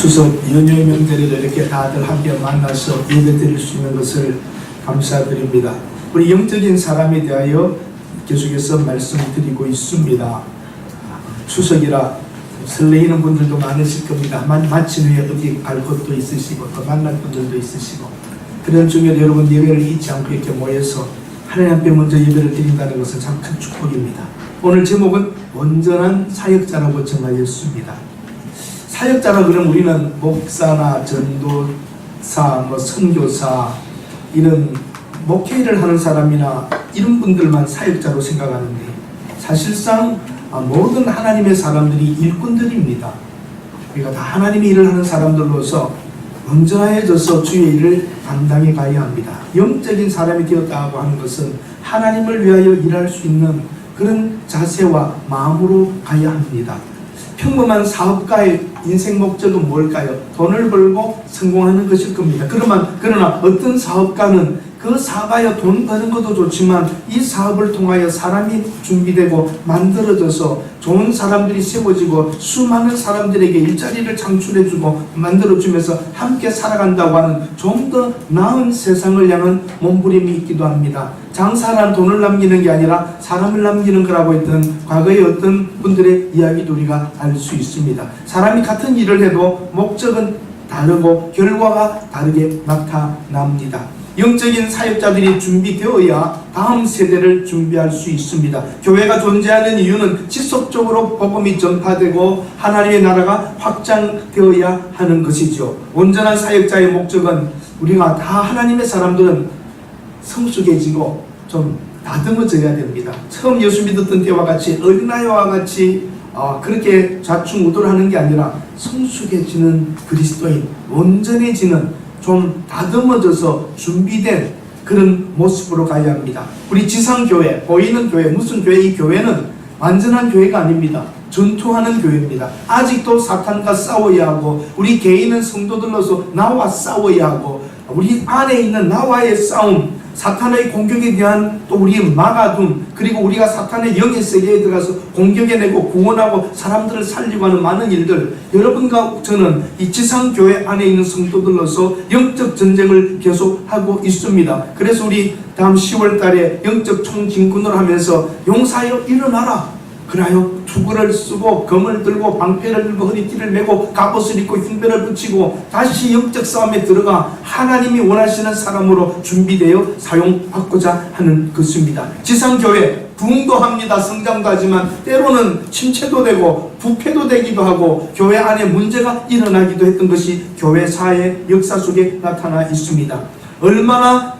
추석 연휴 명절에 이렇게 다들 함께 만나서 예배 드릴 수 있는 것을 감사드립니다. 우리 영적인 사람에 대하여 계속해서 말씀드리고 있습니다. 추석이라 설레이는 분들도 많으실 겁니다. 마친 후에 어디 갈 곳도 있으시고 또 만날 분들도 있으시고, 그런 중에 여러분 예배를 잊지 않고 이렇게 모여서 하나님 앞에 먼저 예배를 드린다는 것은 참 큰 축복입니다. 오늘 제목은 온전한 사역자라고 정하였습니다. 사역자라 그러면 우리는 목사나 전도사, 선교사, 이런 목회를 하는 사람이나 이런 분들만 사역자로 생각하는데, 사실상 모든 하나님의 사람들이 일꾼들입니다. 우리가 다 하나님의 일을 하는 사람들로서 온전해져서 주의 일을 감당해 가야 합니다. 영적인 사람이 되었다고 하는 것은 하나님을 위하여 일할 수 있는 그런 자세와 마음으로 가야 합니다. 평범한 사업가의 인생 목적은 뭘까요? 돈을 벌고 성공하는 것일 겁니다. 그러나 어떤 사업가는 그 사업하여 돈 버는 것도 좋지만 이 사업을 통하여 사람이 준비되고 만들어져서 좋은 사람들이 세워지고 수많은 사람들에게 일자리를 창출해주고 만들어주면서 함께 살아간다고 하는 좀 더 나은 세상을 향한 몸부림이 있기도 합니다. 장사란 돈을 남기는 게 아니라 사람을 남기는 거라고 했던 과거의 어떤 분들의 이야기도 우리가 알 수 있습니다. 사람이 같은 일을 해도 목적은 다르고 결과가 다르게 나타납니다. 영적인 사역자들이 준비되어야 다음 세대를 준비할 수 있습니다. 교회가 존재하는 이유는 지속적으로 복음이 전파되고 하나님의 나라가 확장되어야 하는 것이죠. 온전한 사역자의 목적은 우리가 다 하나님의 사람들은 성숙해지고 좀 다듬어져야 됩니다. 처음 예수 믿었던 때와 같이 어린아이와 같이 그렇게 좌충우돌하는 게 아니라 성숙해지는 그리스도인, 온전해지는, 좀 다듬어져서 준비된 그런 모습으로 가야 합니다. 우리 지상교회, 보이는 교회, 무슨 교회? 이 교회는 완전한 교회가 아닙니다. 전투하는 교회입니다. 아직도 사탄과 싸워야 하고, 우리 개인은 성도들로서 나와 싸워야 하고, 우리 안에 있는 나와의 싸움, 사탄의 공격에 대한 또 우리의 막아둠, 그리고 우리가 사탄의 영의 세계에 들어가서 공격해내고 구원하고 사람들을 살리고 하는 많은 일들, 여러분과 저는 이 지상교회 안에 있는 성도들로서 영적 전쟁을 계속하고 있습니다. 그래서 우리 다음 10월 달에 영적 총진군을 하면서 용사여 일어나라, 그래요. 투구를 쓰고 검을 들고 방패를 들고 허리띠를 메고 갑옷을 입고 흉배를 붙이고 다시 영적 싸움에 들어가 하나님이 원하시는 사람으로 준비되어 사용받고자 하는 것입니다. 지상교회 부흥도 합니다. 성장도 하지만 때로는 침체도 되고 부패도 되기도 하고 교회 안에 문제가 일어나기도 했던 것이 교회사의 역사 속에 나타나 있습니다. 얼마나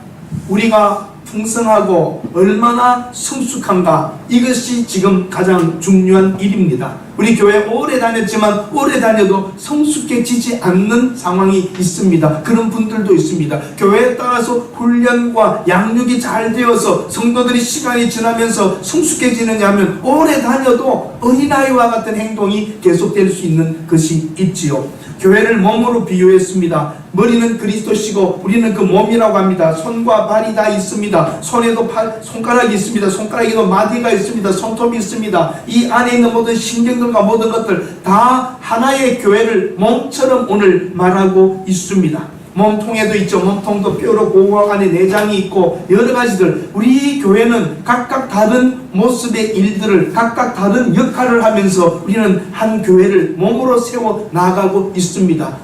우리가 풍성하고 얼마나 성숙한가, 이것이 지금 가장 중요한 일입니다. 우리 교회 오래 다녔지만 오래 다녀도 성숙해지지 않는 상황이 있습니다. 그런 분들도 있습니다. 교회에 따라서 훈련과 양육이 잘 되어서 성도들이 시간이 지나면서 성숙해지느냐 하면 오래 다녀도 어린아이와 같은 행동이 계속될 수 있는 것이 있지요. 교회를 몸으로 비유했습니다. 머리는 그리스도시고 우리는 그 몸이라고 합니다. 손과 발이 다 있습니다. 손에도 손가락이 있습니다. 손가락에도 마디가 있습니다. 손톱이 있습니다. 이 안에 있는 모든 신경들과 모든 것들 다 하나의 교회를 몸처럼 오늘 말하고 있습니다. 몸통에도 있죠. 몸통도 뼈로 고각 안에 내장이 있고 여러 가지들, 우리 교회는 각각 다른 모습의 일들을 각각 다른 역할을 하면서 우리는 한 교회를 몸으로 세워 나가고 있습니다.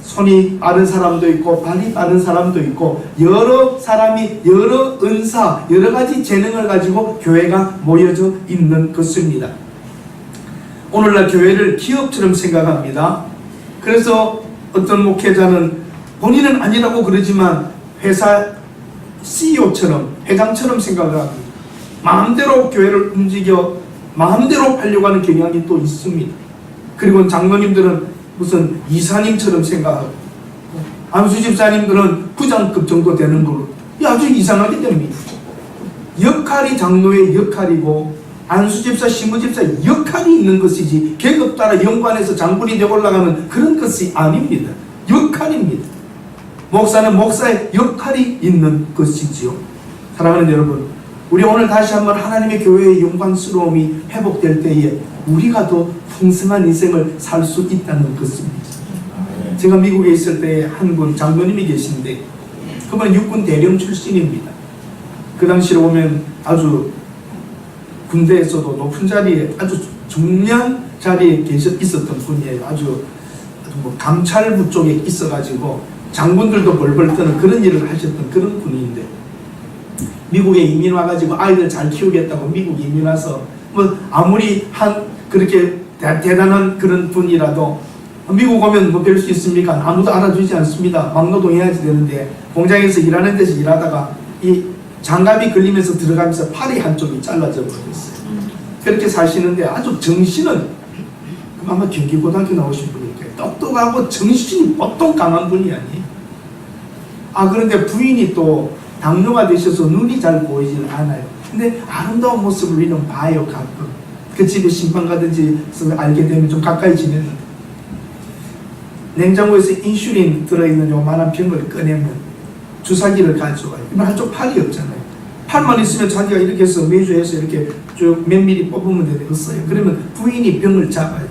손이 빠른 사람도 있고 발이 빠른 사람도 있고 여러 사람이 여러 은사, 여러 가지 재능을 가지고 교회가 모여져 있는 것입니다. 오늘날 교회를 기업처럼 생각합니다. 그래서 어떤 목회자는 본인은 아니라고 그러지만 회사 CEO처럼, 회장처럼 생각을 합니다. 마음대로 교회를 움직여 마음대로 하려고 하는 경향이 또 있습니다. 그리고 장로님들은 무슨 이사님처럼 생각하고, 안수집사님들은 부장급 정도 되는 걸로 아주 이상하게 됩니다. 역할이 장로의 역할이고 안수집사, 신부집사의 역할이 있는 것이지 계급 따라 연관해서 장군이 되어 올라가는 그런 것이 아닙니다. 역할입니다. 목사는 목사의 역할이 있는 것이지요. 사랑하는 여러분, 우리 오늘 다시 한번 하나님의 교회의 영광스러움이 회복될 때에 우리가 더 풍성한 인생을 살 수 있다는 것입니다. 제가 미국에 있을 때 한 분 장로님이 계신데 그분은 육군 대령 출신입니다. 그 당시로 보면 아주 군대에서도 높은 자리에 아주 중요한 자리에 있었던 분이에요. 아주 뭐 감찰부 쪽에 있어가지고 장군들도 벌벌 떠는 그런 일을 하셨던 그런 분인데 미국에 이민 와가지고 아이들 잘 키우겠다고 미국 이민 와서 뭐 아무리 그렇게 대단한 그런 분이라도 미국 오면 뭐 별 수 있습니까? 아무도 알아주지 않습니다. 막노동해야지 되는데 공장에서 일하는 데서 일하다가 이 장갑이 걸리면서 들어가면서 팔이 한쪽이 잘라져 버렸어요. 그렇게 사시는데 아주 정신은 아마 경기고등학교 나오신 분이니까 똑똑하고 정신이 보통 강한 분이 아니에요. 그런데 부인이 또 당뇨가 되셔서 눈이 잘 보이질 않아요. 근데 아름다운 모습을 우리는 봐요. 가끔 그 집에 신방 가든지 알게 되면 좀 가까이 지내는 냉장고에서 인슐린 들어있는 요만한 병을 꺼내면 주사기를 가져와요. 그러면 한쪽 팔이 없잖아요. 팔만 있으면 자기가 이렇게 해서 매주 해서 이렇게 쭉 몇 미리 뽑으면 되겠어요. 그러면 부인이 병을 잡아요.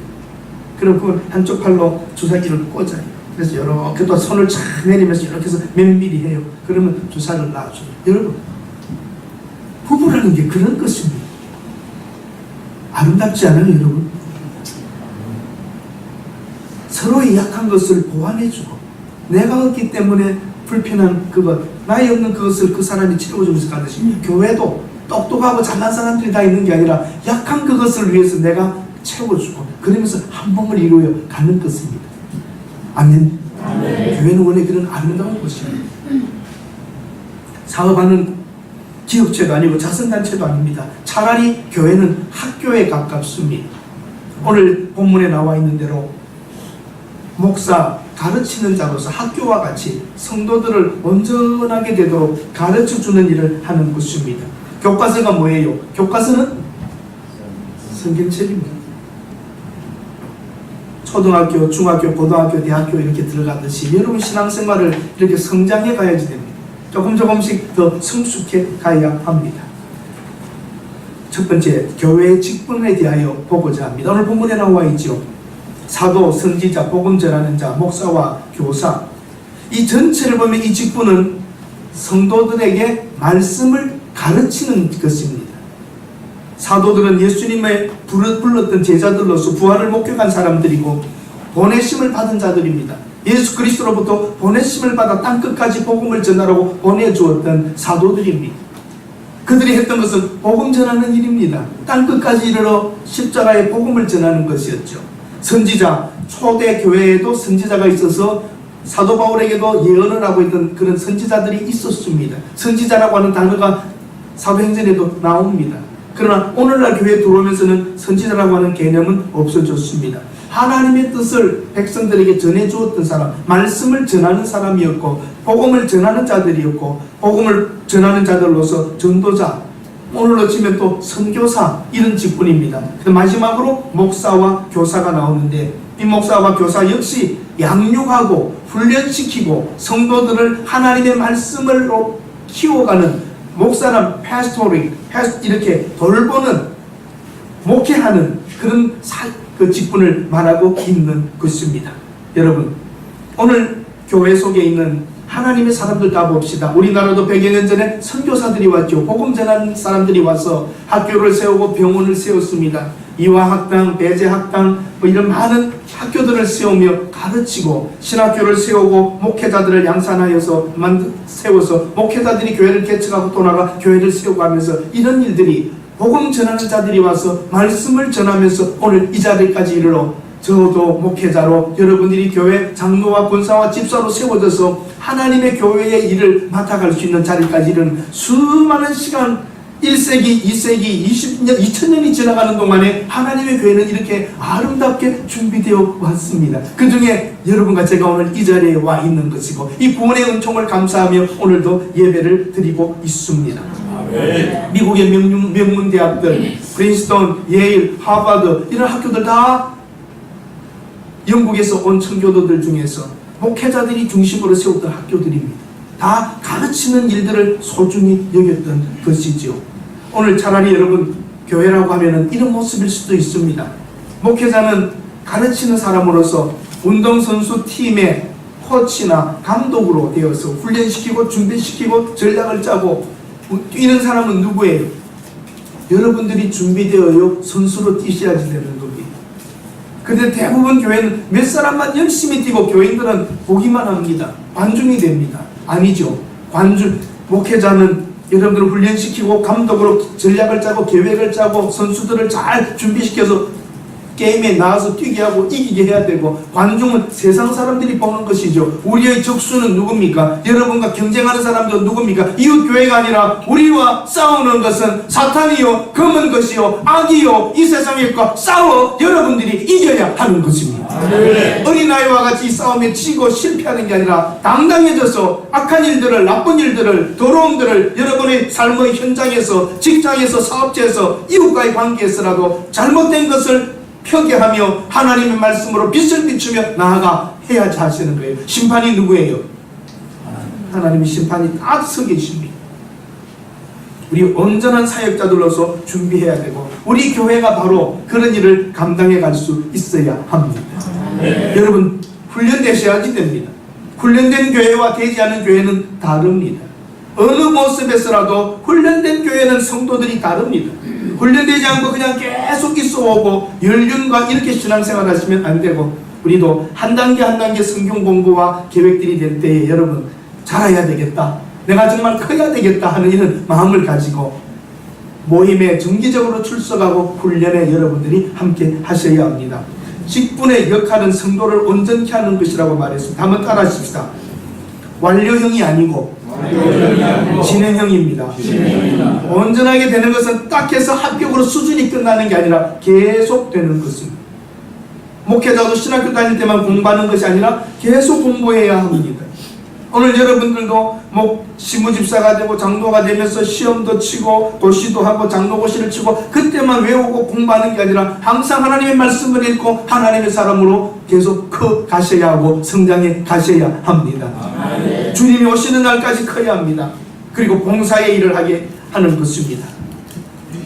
그럼 그 한쪽 팔로 주사기를 꽂아요. 그래서 이렇게 또 손을 착 내리면서 이렇게 해서 몇 미리 해요. 그러면 주사를 놔줘요. 여러분, 부부라는 게 그런 것입니다. 아름답지 않아요, 여러분? 서로의 약한 것을 보완해주고 내가 없기 때문에 불편한 그것, 나이 없는 그것을 그 사람이 채워주면서 가듯이 교회도 똑똑하고 잘난 사람들이 다 있는 게 아니라 약한 그것을 위해서 내가 채워주고 그러면서 한 몸을 이루어 가는 것입니다. 아멘. 교회는 원래 그런 아름다운 곳입니다. 사업하는 기업체도 아니고 자선단체도 아닙니다. 차라리 교회는 학교에 가깝습니다. 오늘 본문에 나와 있는 대로 목사, 가르치는 자로서 학교와 같이 성도들을 온전하게 되도록 가르쳐주는 일을 하는 곳입니다. 교과서가 뭐예요? 교과서는 성경책입니다. 초등학교, 중학교, 고등학교, 대학교 이렇게 들어가듯이 여러분 신앙생활을 이렇게 성장해 가야지 됩니다. 조금씩 더 성숙해 가야 합니다. 첫 번째, 교회의 직분에 대하여 보고자 합니다. 오늘 본문에 나와 있죠. 사도, 선지자, 복음 전하는 자, 목사와 교사, 이 전체를 보면 이 직분은 성도들에게 말씀을 가르치는 것입니다. 사도들은 예수님의 불렀던 제자들로서 부활을 목격한 사람들이고 보내심을 받은 자들입니다. 예수 그리스도로부터 보내심을 받아 땅끝까지 복음을 전하라고 보내주었던 사도들입니다. 그들이 했던 것은 복음 전하는 일입니다. 땅끝까지 이르러 십자가의 복음을 전하는 것이었죠. 선지자, 초대 교회에도 선지자가 있어서 사도 바울에게도 예언을 하고 있던 그런 선지자들이 있었습니다. 선지자라고 하는 단어가 사도행전에도 나옵니다. 그러나 오늘날 교회에 들어오면서는 선지자라고 하는 개념은 없어졌습니다. 하나님의 뜻을 백성들에게 전해주었던 사람, 말씀을 전하는 사람이었고 복음을 전하는 자들이었고 복음을 전하는 자들로서 전도자, 오늘로 치면 또 선교사, 이런 직분입니다. 마지막으로 목사와 교사가 나오는데 이 목사와 교사 역시 양육하고 훈련시키고 성도들을 하나님의 말씀으로 키워가는 목사는 패스토링, 이렇게 돌보는, 목회하는 그런 그 직분을 말하고 있는 것입니다. 여러분, 오늘 교회 속에 있는 하나님의 사람들 다 봅시다. 우리나라도 100여 년 전에 선교사들이 왔죠. 복음 전하는 사람들이 와서 학교를 세우고 병원을 세웠습니다. 이화학당, 배제학당 이런 많은 학교들을 세우며 가르치고 신학교를 세우고 목회자들을 양산하여서 세워서 목회자들이 교회를 개척하고 또 나가 교회를 세우고 하면서 이런 일들이 복음 전하는 자들이 와서 말씀을 전하면서 오늘 이 자리까지 이르러 저도 목회자로 여러분들이 교회 장로와 권사와 집사로 세워져서 하나님의 교회의 일을 맡아갈 수 있는 자리까지 이르는 수많은 시간 1세기, 2세기, 20년, 2000년이 지나가는 동안에 하나님의 교회는 이렇게 아름답게 준비되어 왔습니다. 그 중에 여러분과 제가 오늘 이 자리에 와 있는 것이고 이 구원의 은총을 감사하며 오늘도 예배를 드리고 있습니다. 미국의 명문대학들, 프린스턴, 예일, 하버드 이런 학교들 다 영국에서 온 청교도들 중에서 목회자들이 중심으로 세웠던 학교들입니다. 다 가르치는 일들을 소중히 여겼던 것이죠. 오늘 차라리 여러분 교회라고 하면 이런 모습일 수도 있습니다. 목회자는 가르치는 사람으로서 운동선수 팀의 코치나 감독으로 되어서 훈련시키고 준비시키고 전략을 짜고 뛰는 사람은 누구예요? 여러분들이 준비되어요 선수로 뛰셔야지 되는 겁니다. 근데 대부분 교회는 몇 사람만 열심히 뛰고 교인들은 보기만 합니다. 관중이 됩니다. 아니죠. 목회자는 여러분들을 훈련시키고 감독으로 전략을 짜고 계획을 짜고 선수들을 잘 준비시켜서 게임에 나와서 뛰게 하고 이기게 해야 되고, 관중은 세상 사람들이 보는 것이죠. 우리의 적수는 누굽니까? 여러분과 경쟁하는 사람들은 누굽니까? 이웃 교회가 아니라 우리와 싸우는 것은 사탄이요 검은 것이요 악이요 이 세상일과 싸워 여러분들이 이겨야 하는 것입니다. 어린아이와 같이 싸움에 지고 실패하는 게 아니라 당당해져서 악한 일들을, 나쁜 일들을, 더러움들을 여러분의 삶의 현장에서, 직장에서, 사업체에서, 이웃과의 관계에서라도 잘못된 것을 표기하며 하나님의 말씀으로 빛을 비추며 나아가 해야지 하시는 거예요. 심판이 누구예요? 하나님의 심판이 딱 서 계십니다. 우리 온전한 사역자들로서 준비해야 되고, 우리 교회가 바로 그런 일을 감당해 갈 수 있어야 합니다. 여러분 훈련되셔야지 됩니다. 훈련된 교회와 되지 않은 교회는 다릅니다. 어느 모습에서라도 훈련된 교회는 성도들이 다릅니다. 훈련되지 않고 그냥 계속 있어오고 연륜과 이렇게 신앙생활 하시면 안 되고, 우리도 한 단계 한 단계 성경 공부와 계획들이 될 때에 여러분 잘해야 되겠다, 내가 정말 커야 되겠다 하는 이런 마음을 가지고 모임에 정기적으로 출석하고 훈련에 여러분들이 함께 하셔야 합니다. 직분의 역할은 성도를 온전케 하는 것이라고 말했습니다. 한번 따라 하십시다. 완료형이 아니고 진행형입니다. 온전하게 되는 것은 딱 해서 합격으로 수준이 끝나는 게 아니라 계속 되는 것입니다. 목회자도 신학교 다닐 때만 공부하는 것이 아니라 계속 공부해야 합니다. 오늘 여러분들도 시무집사가 되고 장로가 되면서 시험도 치고 도시도 하고 장로고시를 치고 그때만 외우고 공부하는 게 아니라 항상 하나님의 말씀을 읽고 하나님의 사람으로 계속 커 가셔야 하고 성장해 가셔야 합니다. 주님이 오시는 날까지 커야 합니다. 그리고 봉사의 일을 하게 하는 것입니다.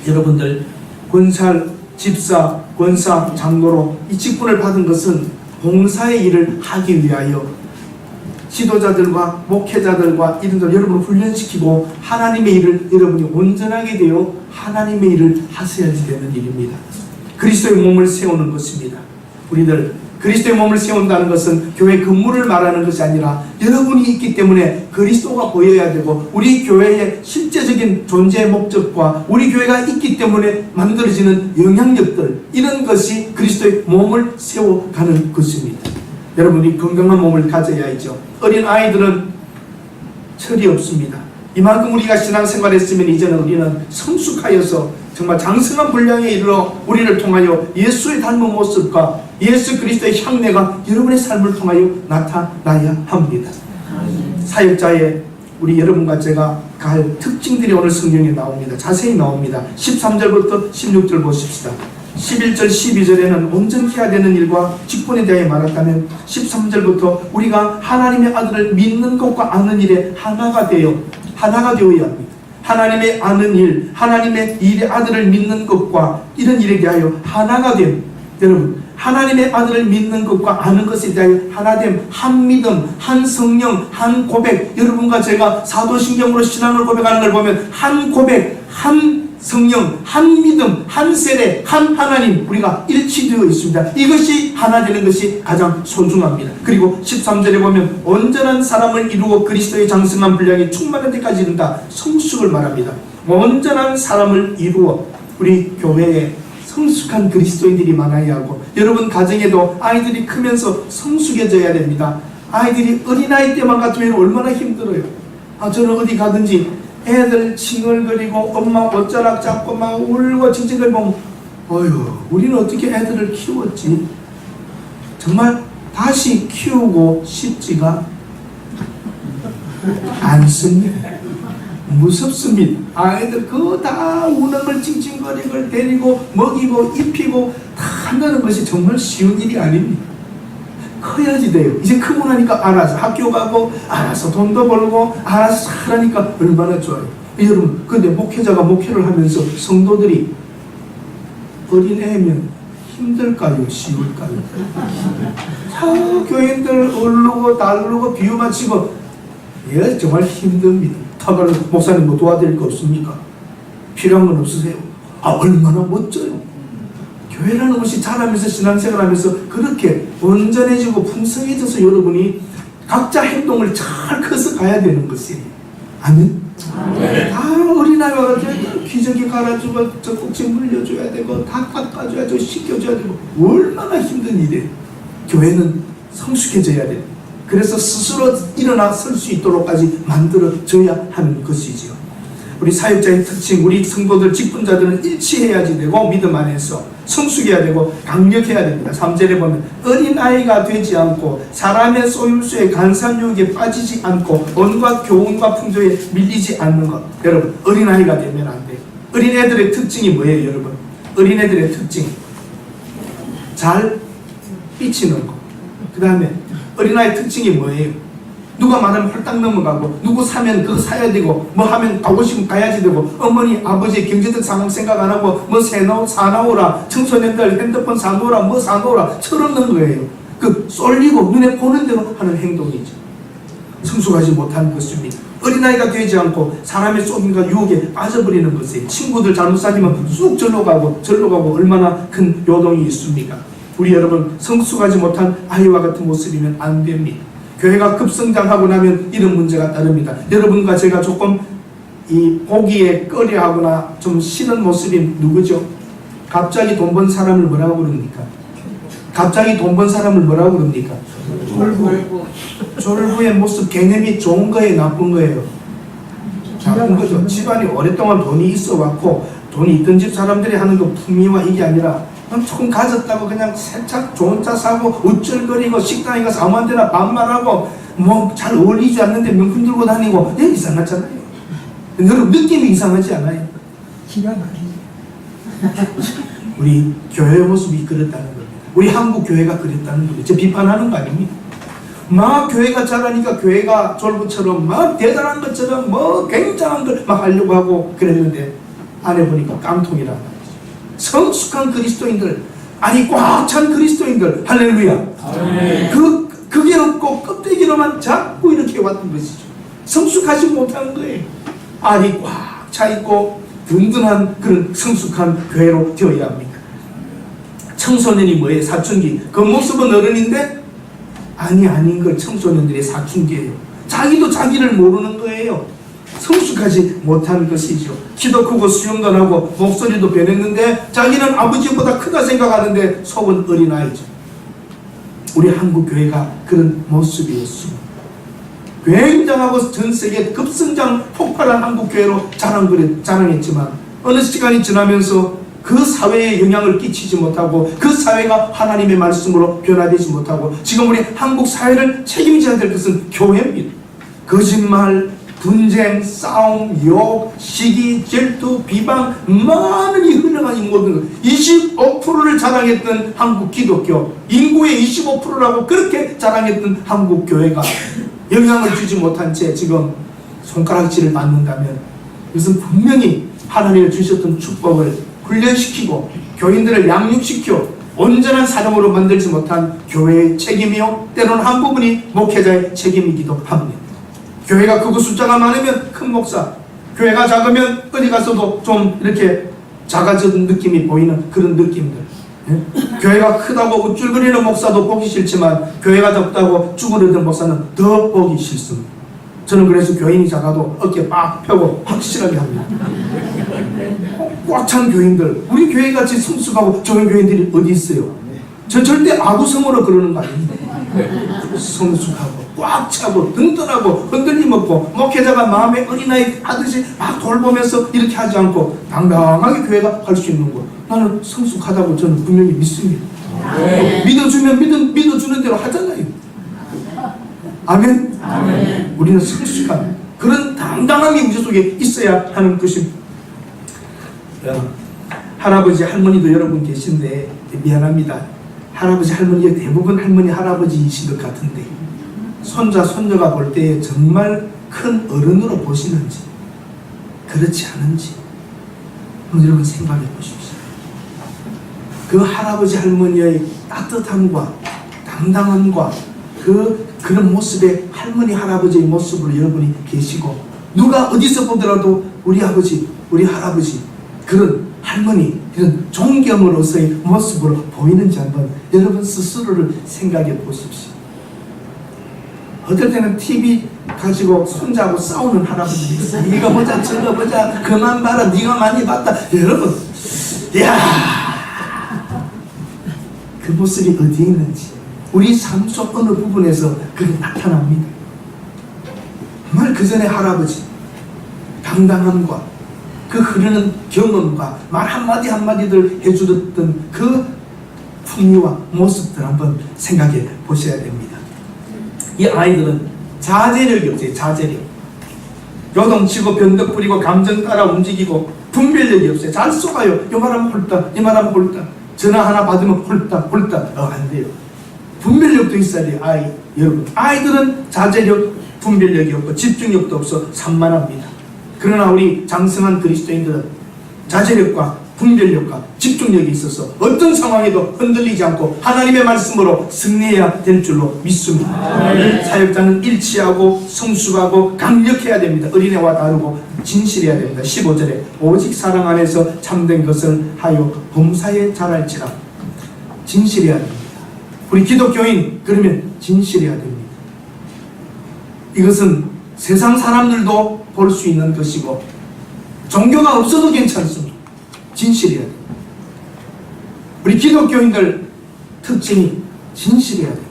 여러분들 권살, 집사, 권사, 장로로 이 직분을 받은 것은 봉사의 일을 하기 위하여 지도자들과 목회자들과 이른들 여러분을 훈련시키고 하나님의 일을 여러분이 온전하게 되어 하나님의 일을 하셔야지 되는 일입니다. 그리스도의 몸을 세우는 것입니다. 우리들 그리스도의 몸을 세운다는 것은 교회 건물을 말하는 것이 아니라 여러분이 있기 때문에 그리스도가 보여야 되고, 우리 교회의 실제적인 존재의 목적과 우리 교회가 있기 때문에 만들어지는 영향력들, 이런 것이 그리스도의 몸을 세워가는 것입니다. 여러분이 건강한 몸을 가져야죠. 어린 아이들은 철이 없습니다. 이만큼 우리가 신앙생활 했으면 이제는 우리는 성숙하여서 정말 장성한 분량에 이르러 우리를 통하여 예수의 닮은 모습과 예수 그리스도의 향내가 여러분의 삶을 통하여 나타나야 합니다. 사역자의 우리 여러분과 제가 갈 특징들이 오늘 성경에 나옵니다. 자세히 나옵니다. 13절부터 16절 보십시다. 11절 12절에는 온전히 해야 되는 일과 직분에 대해 말한다면 13절부터 우리가 하나님의 아들을 믿는 것과 아는 일에 하나가 되어야 합니다. 하나님의 아는 일, 하나님의 일의 아들을 믿는 것과 이런 일에 대하여 하나가 됨. 여러분 하나님의 아들을 믿는 것과 아는 것에 대하여 하나됨, 한 믿음, 한 성령, 한 고백. 여러분과 제가 사도신경으로 신앙을 고백하는 걸 보면 한 고백, 한 성령, 한 믿음, 한 세례, 한 하나님, 우리가 일치되어 있습니다. 이것이 하나 되는 것이 가장 소중합니다. 그리고 13절에 보면 온전한 사람을 이루고 그리스도의 장성한 분량이 충만한 데까지 이른다. 성숙을 말합니다. 온전한 사람을 이루어 우리 교회에 성숙한 그리스도인들이 많아야 하고, 여러분 가정에도 아이들이 크면서 성숙해져야 됩니다. 아이들이 어린아이 때만 같으면 얼마나 힘들어요. 저는 어디 가든지 애들 칭얼거리고 엄마 옷자락 잡고 막 울고 징징거리고 보면 어휴, 우리는 어떻게 애들을 키웠지? 정말 다시 키우고 싶지가 않습니다. 무섭습니다. 아이들 그거 다 우는 걸 찡찡거리는 걸 데리고 먹이고 입히고 다 한다는 것이 정말 쉬운 일이 아닙니다. 커야지 돼요. 이제 크고 나니까 알아서 학교 가고 알아서 돈도 벌고 알아서 하라니까 얼마나 좋아요. 여러분 근데 목회자가 목회를 하면서 성도들이 어린애면 힘들까요? 쉬울까요? 다 교인들 얼르고 달르고 비유 맞히고 예, 정말 힘듭니다. 타가를 목사님 뭐 도와드릴 거 없습니까? 필요한 건 없으세요? 아, 얼마나 멋져요. 교회라는 것이 자라면서 신앙생활하면서 그렇게 온전해지고 풍성해져서 여러분이 각자 행동을 잘 커서 가야 되는 것이에요. 아멘? 다 어린아이와 같은 기저귀 갈아주고 젖꼭지 물려줘야 되고 다 깎아줘야 되고 씻겨줘야 되고 얼마나 힘든 일이에요. 교회는 성숙해져야 돼요. 그래서 스스로 일어나 설 수 있도록까지 만들어져야 하는 것이지요. 우리 사역자의 특징, 우리 성도들 직분자들은 일치해야지 되고 믿음 안에서 성숙해야 되고 강력해야 됩니다. 3절에 보면 어린아이가 되지 않고 사람의 소유수에 간산유혹에 빠지지 않고 온갖 교훈과 풍조에 밀리지 않는 것. 여러분, 어린아이가 되면 안 돼요. 어린애들의 특징이 뭐예요, 여러분? 어린애들의 특징, 잘 삐치는 거. 그 다음에 어린아이 특징이 뭐예요? 누가 말하면 홀딱 넘어가고, 누구 사면 그거 사야 되고, 뭐 하면 가고 싶으면 가야지 되고, 어머니 아버지의 경제적 상황 생각 안 하고 뭐 사나오라, 청소년들 핸드폰 사놓으라, 뭐 사놓으라 철없는 거예요. 그 쏠리고 눈에 보는 대로 하는 행동이죠. 성숙하지 못한 것입니다. 어린아이가 되지 않고 사람의 속임과 유혹에 빠져버리는 것이에요. 친구들 잘못 사귀면 쑥 절로 가고 얼마나 큰 요동이 있습니까? 우리 여러분, 성숙하지 못한 아이와 같은 모습이면 안 됩니다. 교회가 급성장하고 나면 이런 문제가 따릅니다. 여러분과 제가 조금 이 보기에 꺼려하거나 좀 싫은 모습이 누구죠? 갑자기 돈 번 사람을 뭐라고 그럽니까? 갑자기 돈 번 사람을 뭐라고 그럽니까? 졸부의 모습, 개념이 좋은 거예요, 나쁜 거예요? 나쁜 거죠. 집안이 오랫동안 돈이 있어 왔고 돈이 있던 집 사람들이 하는 그 품위와 이게 아니라 조금 가졌다고 그냥 살짝 좋은 차 사고 우쭐거리고 식당에 가서 아무 데나 반말하고 뭐 잘 어울리지 않는데 명품 들고 다니고 예, 이상하잖아요. 여러분, 느낌이 이상하지 않아요? 기가 막히지. 우리 교회의 모습이 그랬다는 겁니다. 우리 한국 교회가 그랬다는 거예요. 제 비판하는 거 아닙니다. 막 교회가 자라니까 교회가 졸부처럼 막 대단한 것처럼 뭐 굉장한 걸 막 하려고 하고 그랬는데 안에 보니까 깡통이란 말이죠. 성숙한 그리스도인들, 아니 꽉 찬 그리스도인들, 할렐루야. 그게 없고 껍데기로만 자꾸 이렇게 왔던 것이죠. 성숙하지 못한 거예요. 알이 꽉 차 있고 든든한 그런 성숙한 교회로 되어야 합니다. 청소년이 뭐예요? 사춘기. 그 모습은 어른인데 아닌 걸 청소년들의 사춘기예요. 자기도 자기를 모르는 거예요. 성숙하지 못한 것이죠. 키도 크고 수영도 나고 목소리도 변했는데 자기는 아버지보다 크다 생각하는데 속은 어린아이죠. 우리 한국 교회가 그런 모습이었습니다. 굉장하고 전 세계 급성장 폭발한 한국 교회로 자랑했지만 어느 시간이 지나면서 그 사회에 영향을 끼치지 못하고 그 사회가 하나님의 말씀으로 변화되지 못하고 지금 우리 한국 사회를 책임져야 될 것은 교회입니다. 거짓말, 분쟁, 싸움, 욕, 시기, 질투, 비방, 많은 이 흘러간 이 모든 것, 25%를 자랑했던 한국 기독교, 인구의 25%라고 그렇게 자랑했던 한국 교회가 영향을 주지 못한 채 지금 손가락질을 받는다면 이것은 분명히 하나님이 주셨던 축복을 훈련시키고 교인들을 양육시켜 온전한 사람으로 만들지 못한 교회의 책임이요, 때로는 한 부분이 목회자의 책임이기도 합니다. 교회가 크고 숫자가 많으면 큰 목사, 교회가 작으면 어디 가서도 좀 이렇게 작아진 느낌이 보이는 그런 느낌들. 예? 교회가 크다고 우쭐거리는 목사도 보기 싫지만 교회가 적다고 쭈그러든 목사는 더 보기 싫습니다. 저는 그래서 교인이 작아도 어깨 빡 펴고 확실하게 합니다. 꽉 찬 교인들, 우리 교회같이 성숙하고 좋은 교인들이 어디 있어요? 저 절대 아구성으로 그러는 거 아닙니다. 성숙하고 꽉 차고 든든하고 흔들림 없고 목회자가 마음에 어린아이 하듯이 막 돌보면서 이렇게 하지 않고 당당하게 교회가 할 수 있는 것, 나는 성숙하다고 저는 분명히 믿습니다. 믿어주면 믿어주는 대로 하잖아요. 아멘? 아멘. 우리는 성숙한 그런 당당함이 우리 속에 있어야 하는 것입니다. 할아버지 할머니도 여러분 계신데 미안합니다. 할아버지 할머니의 대부분 할머니 할아버지이신 것 같은데 손자 손녀가 볼 때 정말 큰 어른으로 보시는지 그렇지 않은지 여러분 생각해 보십시오. 그 할아버지 할머니의 따뜻함과 당당함과 그런 모습의 할머니 할아버지의 모습으로 여러분이 계시고, 누가 어디서 보더라도 우리 아버지 우리 할아버지 그런 할머니 이런 존경으로서의 모습으로 보이는지 한번 여러분 스스로를 생각해 보십시오. 어떨 때는 TV 가지고 손자하고 싸우는 할아버지도 있어요. 이거 보자 저거 보자 그만 봐라 네가 많이 봤다. 여러분, 이야, 그 모습이 어디에 있는지 우리 삶 속 어느 부분에서 그게 나타납니다. 정말 그 전에 할아버지 당당함과 그 흐르는 경험과 말 한마디 한마디들 해주던 그 풍미와 모습들 한번 생각해 보셔야 됩니다. 이 아이들은 자제력이 없어요. 자제력. 요동치고 변덕 부리고 감정 따라 움직이고 분별력이 없어요. 잘 속아요. 이 말하면 홀딱 이 말하면 홀딱, 전화 하나 받으면 홀딱 안 돼요. 분별력도 있어야 돼요. 여러분, 아이들은 자제력 분별력이 없고 집중력도 없어 산만합니다. 그러나 우리 장성한 그리스도인들은 자제력과 분별력과 집중력이 있어서 어떤 상황에도 흔들리지 않고 하나님의 말씀으로 승리해야 될 줄로 믿습니다. 사역자는 일치하고 성숙하고 강력해야 됩니다. 어린애와 다르고 진실해야 됩니다. 15절에 오직 사랑 안에서 참된 것을 하여 범사에 자랄지라. 진실해야 됩니다. 우리 기독교인 그러면 진실해야 됩니다. 이것은 세상 사람들도 볼 수 있는 것이고 종교가 없어도 괜찮습니다. 진실해야 돼요. 우리 기독교인들 특징이 진실해야 돼요.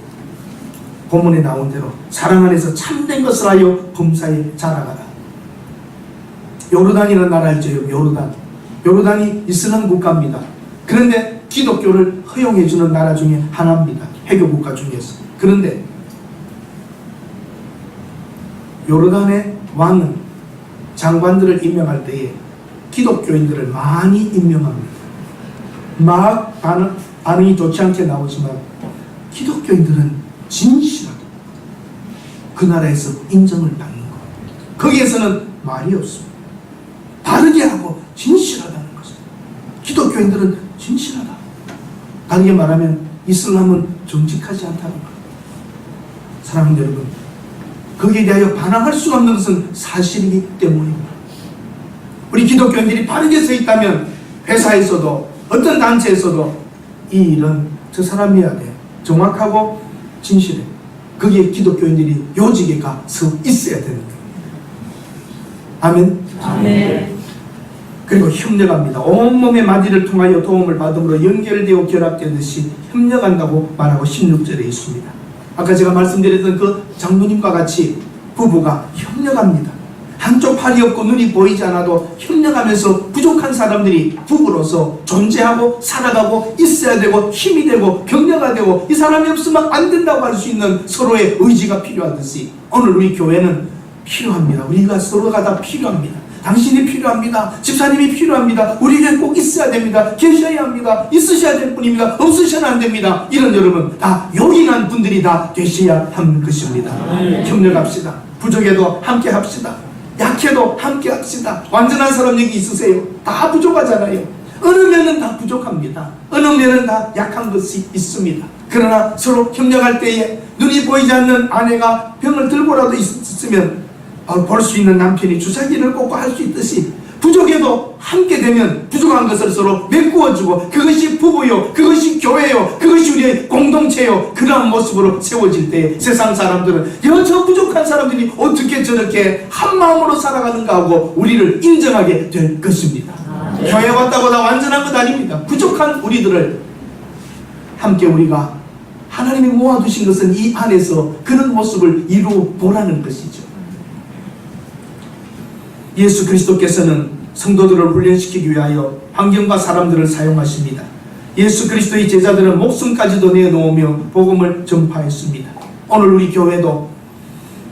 본문에 나온 대로 사랑 안에서 참된 것을 하여 범사에 자라가라. 요르단이라는 나라 있죠. 요르단이 이슬람 국가입니다. 그런데 기독교를 허용해주는 나라 중에 하나입니다. 해교 국가 중에서. 그런데 요르단의 왕은 장관들을 임명할 때에 기독교인들을 많이 임명합니다. 막 반응이 좋지 않게 나오지만 기독교인들은 진실하게 그 나라에서 인정을 받는 것. 거기에서는 말이 없습니다. 바르게 하고 진실하다는 것입니다. 기독교인들은 진실하다. 다르게 말하면 이슬람은 정직하지 않다는 것. 사랑하는 여러분, 거기에 대하여 반항할 수 없는 것은 사실이기 때문입니다. 우리 기독교인들이 바르게 서 있다면 회사에서도 어떤 단체에서도 이 일은 저 사람이어야 돼. 정확하고 진실해. 거기에 기독교인들이 요직에 가서 있어야 됩니다. 아멘. 아멘. 그리고 협력합니다. 온몸의 마디를 통하여 도움을 받음으로 연결되어 결합되듯이 협력한다고 말하고 16절에 있습니다. 아까 제가 말씀드렸던 그 장로님과 같이 부부가 협력합니다. 한쪽 팔이 없고 눈이 보이지 않아도 협력하면서 부족한 사람들이 부부로서 존재하고 살아가고 있어야 되고 힘이 되고 격려가 되고 이 사람이 없으면 안 된다고 할 수 있는 서로의 의지가 필요하듯이 오늘 우리 교회는 필요합니다. 우리가 서로가 다 필요합니다. 당신이 필요합니다. 집사님이 필요합니다. 우리 교회 꼭 있어야 됩니다. 계셔야 합니다. 있으셔야 될 뿐입니다. 없으셔야 안 됩니다. 이런 여러분 다 요긴한 분들이 다 되셔야 하는 것입니다. 협력합시다. 부족해도 함께 합시다. 약해도 함께 합시다. 완전한 사람 여기 있으세요? 다 부족하잖아요. 어느 면은 다 부족합니다. 어느 면은 다 약한 것이 있습니다. 그러나 서로 협력할 때에 눈이 보이지 않는 아내가 병을 들고라도 있으면 볼 수 있는 남편이 주사기를 꽂고 할 수 있듯이 부족해도 함께 되면 부족한 것을 서로 메꾸어주고 그것이 부부요, 그것이 교회요, 그것이 우리의 공동체요. 그러한 모습으로 세워질 때 세상 사람들은 저 부족한 사람들이 어떻게 저렇게 한 마음으로 살아가는가 하고 우리를 인정하게 될 것입니다. 교회 왔다고 다 완전한 것 아닙니다. 부족한 우리들을 함께 우리가 하나님이 모아두신 것은 이 안에서 그런 모습을 이루어 보라는 것이죠. 예수 그리스도께서는 성도들을 훈련시키기 위하여 환경과 사람들을 사용하십니다. 예수 그리스도의 제자들은 목숨까지도 내놓으며 복음을 전파했습니다. 오늘 우리 교회도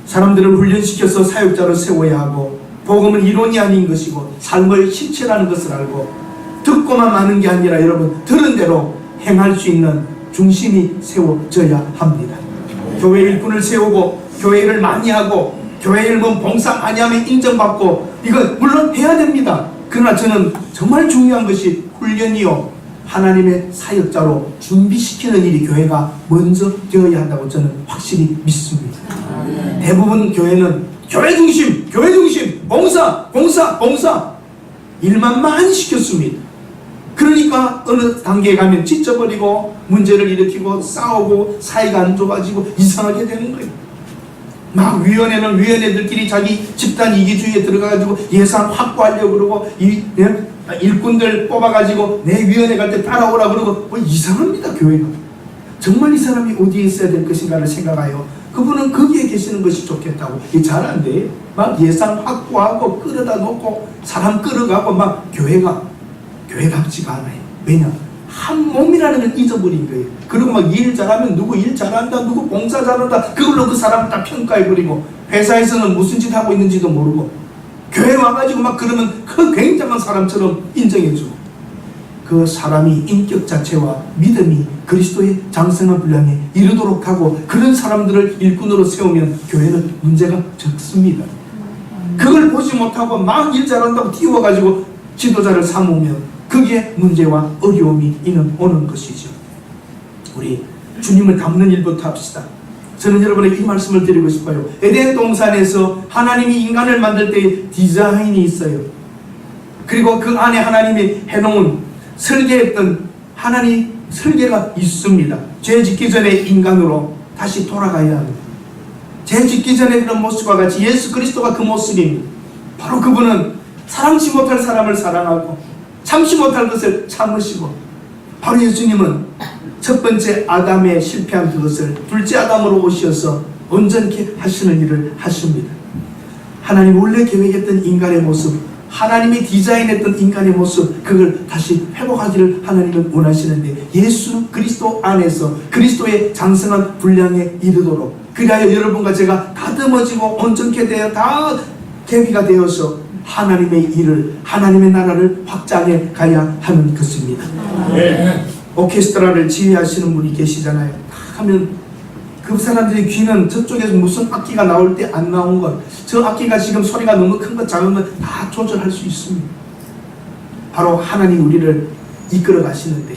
사람들을 훈련시켜서 사역자를 세워야 하고 복음은 이론이 아닌 것이고 삶의 실체라는 것을 알고 듣고만 마는 게 아니라 여러분 들은 대로 행할 수 있는 중심이 세워져야 합니다. 교회 일꾼을 세우고 교회를 많이 하고 교회 일은 봉사 많이 하면 인정받고 이거 물론 해야 됩니다. 그러나 저는 정말 중요한 것이 훈련이요 하나님의 사역자로 준비시키는 일이 교회가 먼저 되어야 한다고 저는 확실히 믿습니다. 대부분 교회는 교회 중심, 봉사 일만 많이 시켰습니다. 그러니까 어느 단계에 가면 지쳐버리고 문제를 일으키고 싸우고 사이가 안 좋아지고 이상하게 되는 거예요. 막 위원회는 위원회들끼리 자기 집단 이기주의에 들어가가지고 예산 확보하려고 그러고 일꾼들 뽑아가지고 내 위원회 갈 때 따라오라 그러고 뭐 이상합니다. 교회가 정말 이 사람이 어디에 있어야 될 것인가를 생각하여 그분은 거기에 계시는 것이 좋겠다고. 이게 잘 안 돼요. 막 예산 확보하고 끌어다 놓고 사람 끌어가고 막 교회답지가 않아요. 왜냐? 한 몸이라는 걸 잊어버린 거예요. 그리고 막 일 잘하면 누구 일 잘한다, 누구 봉사 잘한다, 그걸로 그 사람 다 평가해버리고 회사에서는 무슨 짓 하고 있는지도 모르고 교회 와가지고 막 그러면 그 굉장한 사람처럼 인정해주고 그 사람이 인격 자체와 믿음이 그리스도의 장성한 분량에 이르도록 하고 그런 사람들을 일꾼으로 세우면 교회는 문제가 적습니다. 그걸 보지 못하고 막 일 잘한다고 띄워가지고 지도자를 삼으면 그게 문제와 어려움이 오는 것이죠. 우리 주님을 닮는 일부터 합시다. 저는 여러분에게 이 말씀을 드리고 싶어요. 에덴 동산에서 하나님이 인간을 만들 때의 디자인이 있어요. 그리고 그 안에 하나님이 해놓은 설계했던 하나님 설계가 있습니다. 죄 짓기 전에 인간으로 다시 돌아가야 합니다. 죄 짓기 전에 그런 모습과 같이 예수 그리스도가 그 모습입니다. 바로 그분은 사랑치 못할 사람을 사랑하고 참지 못할 것을 참으시고 바로 예수님은 첫 번째 아담의 실패한 그것을 둘째 아담으로 오셔서 온전케 하시는 일을 하십니다. 하나님 원래 계획했던 인간의 모습, 하나님이 디자인했던 인간의 모습, 그걸 다시 회복하기를 하나님은 원하시는데 예수 그리스도 안에서 그리스도의 장성한 분량에 이르도록 그리하여 여러분과 제가 다듬어지고 온전케 되어 다 계기가 되어서 하나님의 일을, 하나님의 나라를 확장해 가야 하는 것입니다. 네. 오케스트라를 지휘하시는 분이 계시잖아요. 하면 그 사람들의 귀는 저쪽에서 무슨 악기가 나올 때 안 나온 것, 저 악기가 지금 소리가 너무 큰 것 작은 것 다 조절할 수 있습니다. 바로 하나님 우리를 이끌어 가시는데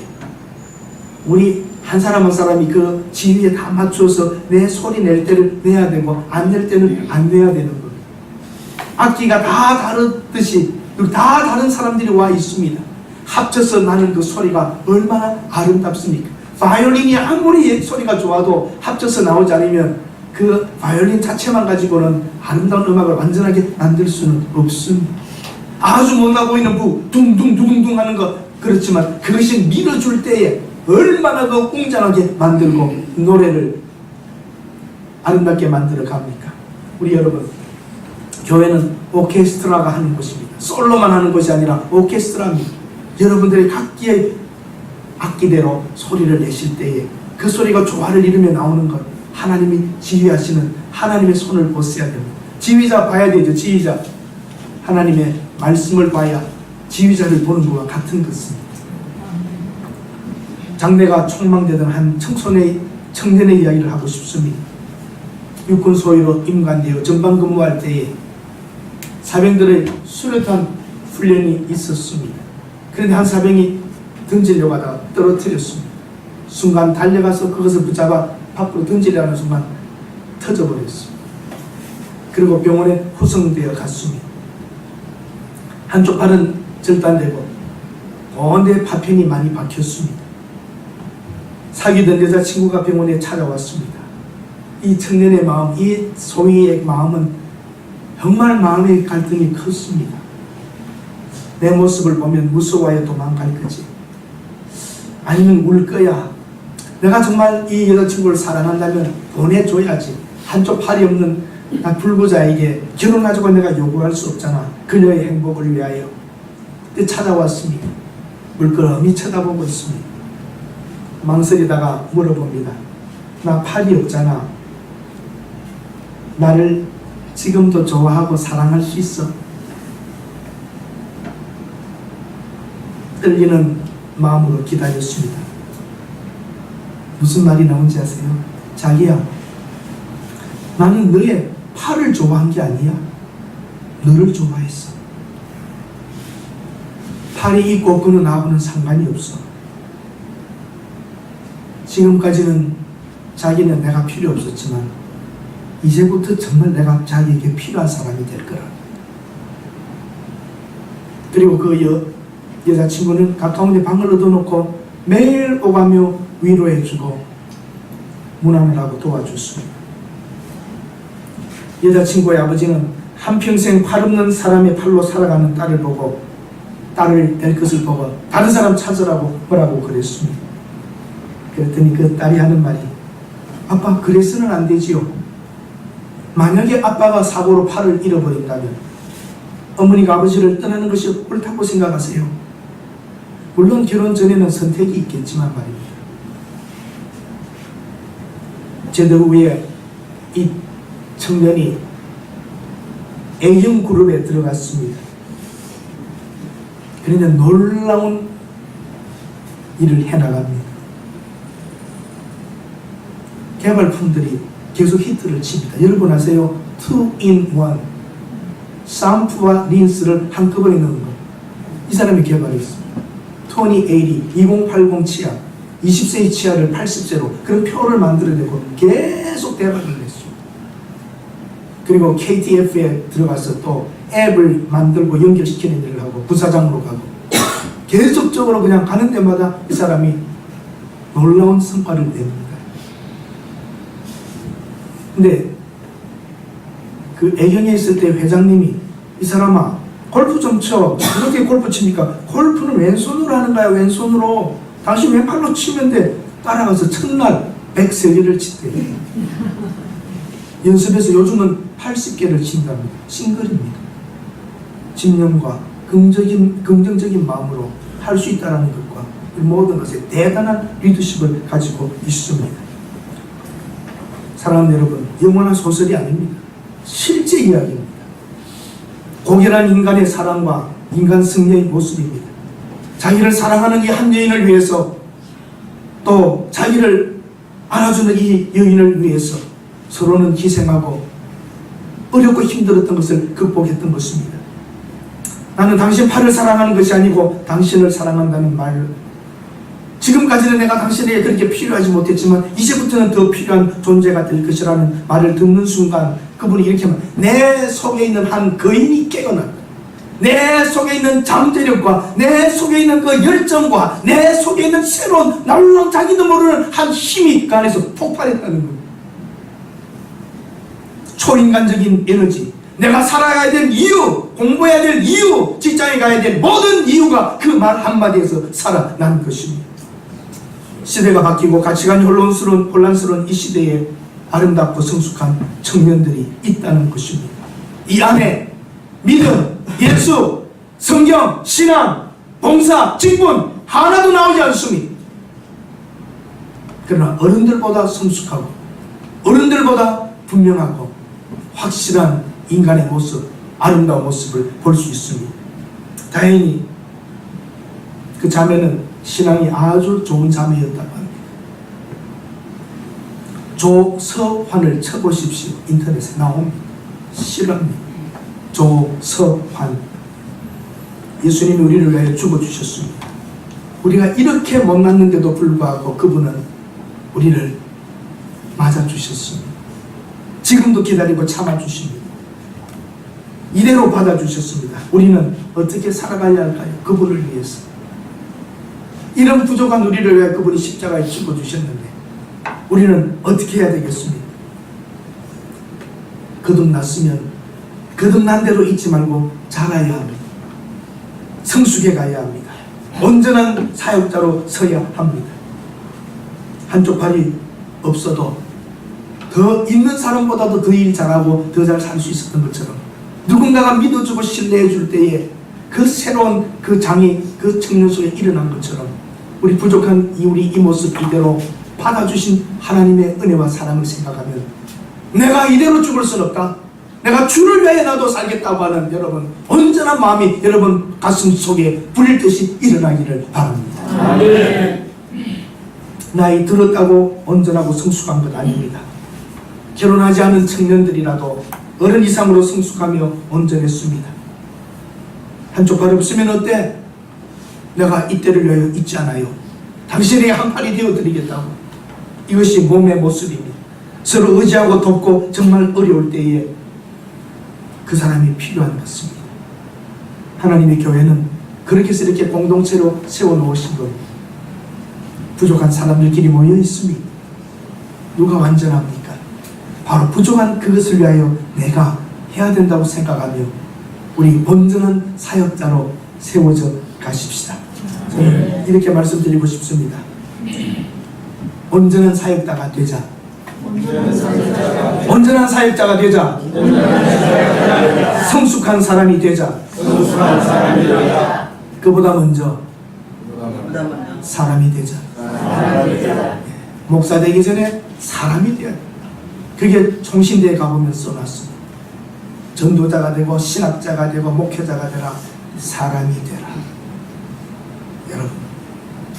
우리 한 사람 한 사람이 그 지휘에 다 맞춰서 내 소리 낼 때를 내야 되고 안 낼 때는 안 내야 되는 거예요. 악기가 다 다르듯이 다 다른 사람들이 와 있습니다. 합쳐서 나는 그 소리가 얼마나 아름답습니까? 바이올린이 아무리 소리가 좋아도 합쳐서 나오지 않으면 그 바이올린 자체만 가지고는 아름다운 음악을 완전하게 만들 수는 없습니다. 아주 못나 보이는 부 둥둥둥둥 하는 것 그렇지만 그것이 밀어줄 때에 얼마나 그 웅장하게 만들고 노래를 아름답게 만들어 갑니까? 우리 여러분, 교회는 오케스트라가 하는 곳입니다. 솔로만 하는 곳이 아니라 오케스트라입니다. 여러분들의 각기의 악기대로 소리를 내실 때에 그 소리가 조화를 이루며 나오는 것, 하나님이 지휘하시는 하나님의 손을 보셔야 됩니다. 지휘자 봐야 되죠. 지휘자. 하나님의 말씀을 봐야 지휘자를 보는 것과 같은 것입니다. 장래가 촉망되던 한 청년의 이야기를 하고 싶습니다. 육군 소위로 임관되어 전방 근무할 때에 사병들의 수류탄 훈련이 있었습니다. 그런데 한 사병이 던지려고 하다가 떨어뜨렸습니다. 순간 달려가서 그것을 붙잡아 밖으로 던지려는 순간 터져버렸습니다. 그리고 병원에 후송되어 갔습니다. 한쪽 팔은 절단되고 온데 파편이 많이 박혔습니다. 사귀던 여자친구가 병원에 찾아왔습니다. 이 청년의 마음, 이 소위의 마음은 정말 마음의 갈등이 컸습니다. 내 모습을 보면 무서워야 도망갈 거지, 아니면 울 거야. 내가 정말 이 여자친구를 사랑한다면 보내줘야지. 한쪽 팔이 없는 불구자에게 결혼가지고 내가 요구할 수 없잖아. 그녀의 행복을 위하여. 그때 찾아왔습니다. 물끄러미 쳐다보고 있습니다. 망설이다가 물어봅니다. 나 팔이 없잖아. 나를 지금도 좋아하고 사랑할 수 있어? 떨리는 마음으로 기다렸습니다. 무슨 말이 나온지 아세요? 자기야, 나는 너의 팔을 좋아한 게 아니야. 너를 좋아했어. 팔이 있고 없고는 나하고는 상관이 없어. 지금까지는 자기는 내가 필요 없었지만 이제부터 정말 내가 자기에게 필요한 사람이 될 거라. 그리고 그 여자친구는 가까운 데 방을 얻어놓고 매일 오가며 위로해주고 문안을 하고 도와줬습니다. 여자친구의 아버지는 한평생 팔없는 사람의 팔로 살아가는 딸을 보고 딸을 될 것을 보고 다른 사람 찾으라고 뭐라고 그랬습니다. 그랬더니 그 딸이 하는 말이, 아빠 그래서는 안 되지요. 만약에 아빠가 사고로 팔을 잃어버린다면 어머니가 아버지를 떠나는 것이 옳다고 생각하세요? 물론 결혼 전에는 선택이 있겠지만 말입니다. 제도 후에 이 청년이 A형 그룹에 들어갔습니다. 그런데 놀라운 일을 해나갑니다. 개발품들이 계속 히트를 칩니다. 여러분 아세요? 2-in-1 샴푸와 린스를 한꺼번에 넣는 거. 이 사람이 개발했습니다. 2080, 2080 치아, 20세의 치아를 80세로 그런 표를 만들어내고 계속 대박을 냈습니다. 그리고 KTF에 들어가서 또 앱을 만들고 연결시키는 일을 하고 부사장으로 가고 계속적으로 그냥 가는 데마다 이 사람이 놀라운 성과를 냅니다. 근데 그 A형에 있을 때 회장님이, 이 사람아 골프 좀 쳐. 어떻게 골프 칩니까? 골프는 왼손으로 하는 거야. 왼손으로. 당신 왼팔로 치면 돼. 따라가서 첫날 103개를 치대. 연습해서 요즘은 80개를 친답니다. 싱글입니다. 집념과 긍정적인 마음으로 할 수 있다는 것과 모든 것에 대단한 리더십을 가지고 있습니다. 사랑하는 여러분, 영원한 소설이 아닙니다. 실제 이야기입니다. 고결한 인간의 사랑과 인간 승리의 모습입니다. 자기를 사랑하는 이 한 여인을 위해서, 또 자기를 안아주는 이 여인을 위해서 서로는 희생하고 어렵고 힘들었던 것을 극복했던 것입니다. 나는 당신 팔을 사랑하는 것이 아니고 당신을 사랑한다는 말, 지금까지는 내가 당신에게 그렇게 필요하지 못했지만 이제부터는 더 필요한 존재가 될 것이라는 말을 듣는 순간 그분이 이렇게 말합니다. 내 속에 있는 한 거인이 깨어난다. 내 속에 있는 잠재력과 내 속에 있는 그 열정과 내 속에 있는 새로운 날로 자기도 모르는 한 힘이 그 안에서 폭발했다는 겁니다. 초인간적인 에너지, 내가 살아가야 될 이유, 공부해야 될 이유, 직장에 가야 될 모든 이유가 그 말 한마디에서 살아난 것입니다. 시대가 바뀌고 가치관이 혼란스러운 이 시대에 아름답고 성숙한 청년들이 있다는 것입니다. 이 안에 믿음, 예수, 성경, 신앙, 봉사, 직분 하나도 나오지 않습니다. 그러나 어른들보다 성숙하고 어른들보다 분명하고 확실한 인간의 모습, 아름다운 모습을 볼 수 있습니다. 다행히 그 자매는 신앙이 아주 좋은 자매였다고 합니다. 조서환을 쳐보십시오. 인터넷에 나옵니다. 실화입니다. 조서환. 예수님이 우리를 위해 죽어주셨습니다. 우리가 이렇게 못났는데도 불구하고 그분은 우리를 맞아주셨습니다. 지금도 기다리고 참아주십니다. 이대로 받아주셨습니다. 우리는 어떻게 살아가야 할까요? 그분을 위해서. 이런 부족한 우리를 위해 그분이 십자가에 죽어주셨는데 우리는 어떻게 해야 되겠습니까? 거듭났으면 거듭난 대로 잊지 말고 자라야 합니다. 성숙해 가야 합니다. 온전한 사역자로 서야 합니다. 한쪽 팔이 없어도 더 있는 사람보다도 더 일 잘하고 더 잘 살 수 있었던 것처럼 누군가가 믿어주고 신뢰해 줄 때에 그 새로운 그 장이 그 청년 속에 일어난 것처럼 우리 부족한 우리 이 모습 이대로 받아주신 하나님의 은혜와 사랑을 생각하면 내가 이대로 죽을 수는 없다. 내가 주를 위하여 나도 살겠다고 하는 여러분 온전한 마음이 여러분 가슴 속에 불듯이 일어나기를 바랍니다. 아멘. 나이 들었다고 온전하고 성숙한 것 아닙니다. 결혼하지 않은 청년들이라도 어른 이상으로 성숙하며 온전했습니다. 한쪽 팔 없으면 어때? 내가 이때를 위하여 있지 않아요. 당신에게 한 팔이 되어드리겠다고 이것이 몸의 모습입니다. 서로 의지하고 돕고 정말 어려울 때에 그 사람이 필요한 것입니다. 하나님의 교회는 그렇게 해서 이렇게 공동체로 세워놓으신 겁니다. 부족한 사람들끼리 모여 있습니다. 누가 완전합니까? 바로 부족한 그것을 위하여 내가 해야 된다고 생각하며 우리 온전한 사역자로 세워져 가십시다. 저는 이렇게 말씀드리고 싶습니다. 온전한 사역자가 되자. 온전한 사역자가 되자. 성숙한 사람이 되자. 그보다 먼저 사람이 되자. 목사 되기 전에 사람이 되어야 돼. 그게 총신대에 가보면 써놨습니다. 전도자가 되고 신학자가 되고 목회자가 되라. 사람이 되라. 여러분,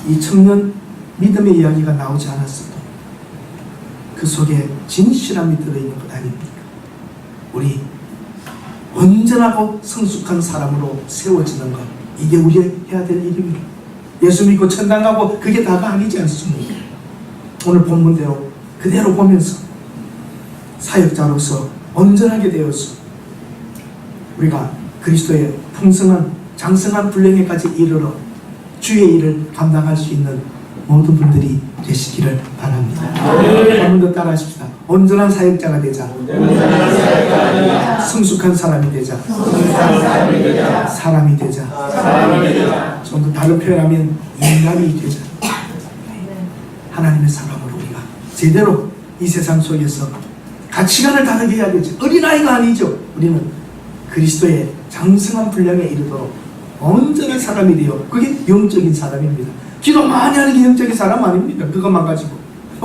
이 청년 믿음의 이야기가 나오지 않았어도 그 속에 진실함이 들어있는 것 아닙니까? 우리 온전하고 성숙한 사람으로 세워지는 것, 이게 우리가 해야 될 일입니다. 예수 믿고 천당 가고 그게 다가 아니지 않습니까? 오늘 본문대로 그대로 보면서 사역자로서 온전하게 되어서 우리가 그리스도의 풍성한 장성한 분량에까지 이르러 주의 일을 감당할 수 있는 모든 분들이 되시기를 바랍니다. 한 번 더 따라하십시다. 온전한 사역자가 되자. 성숙한 사람이 되자. 사람이 되자. 좀 더 다른 표현하면 인간이 되자. 하나님의 사람으로 우리가 제대로 이 세상 속에서 가치관을 다르게 해야 되죠. 어린아이가 아니죠. 우리는 그리스도의 장성한 분량에 이르도록 온전한 사람이 되어, 그게 영적인 사람입니다. 기도 많이 하는 게 영적인 사람 아닙니다. 그것만 가지고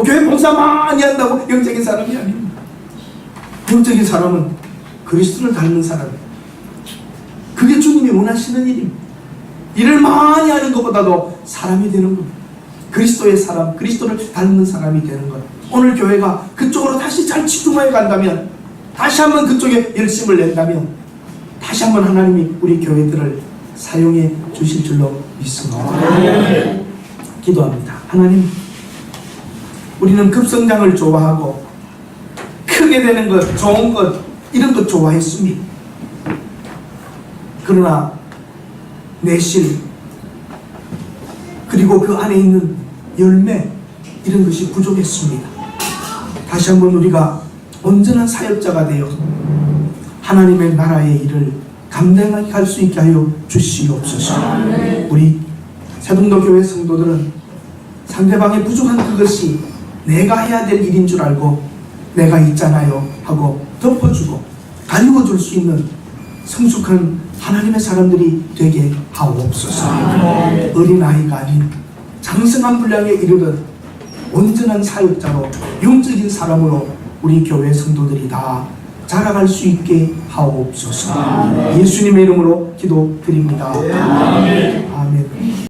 교회 봉사 많이 한다고 영적인 사람이 아닙니다. 영적인 사람은 그리스도를 닮는 사람이에요. 그게 주님이 원하시는 일입니다. 일을 많이 하는 것보다도 사람이 되는 겁니다. 그리스도의 사람, 그리스도를 닮는 사람이 되는 것. 오늘 교회가 그쪽으로 다시 잘 집중해 간다면, 다시 한번 그쪽에 열심을 낸다면, 다시 한번 하나님이 우리 교회들을 사용해 주실 줄로 믿습니다. 기도합니다. 하나님, 우리는 급성장을 좋아하고 크게 되는 것, 좋은 것, 이런 것 좋아했습니다. 그러나 내실, 그리고 그 안에 있는 열매, 이런 것이 부족했습니다. 다시 한번 우리가 온전한 사역자가 되어 하나님의 나라의 일을 감당하게 할 수 있게 하여 주시옵소서. 우리 세동도 교회 성도들은 상대방의 부족한 그것이 내가 해야 될 일인 줄 알고 내가 있잖아요 하고 덮어주고 가리워줄 수 있는 성숙한 하나님의 사람들이 되게 하옵소서. 어린아이가 아닌 장성한 분량에 이르는 온전한 사역자로 영적인 사람으로 우리 교회 성도들이 다 자라갈 수 있게 하옵소서. 예수님의 이름으로 기도드립니다. 아멘.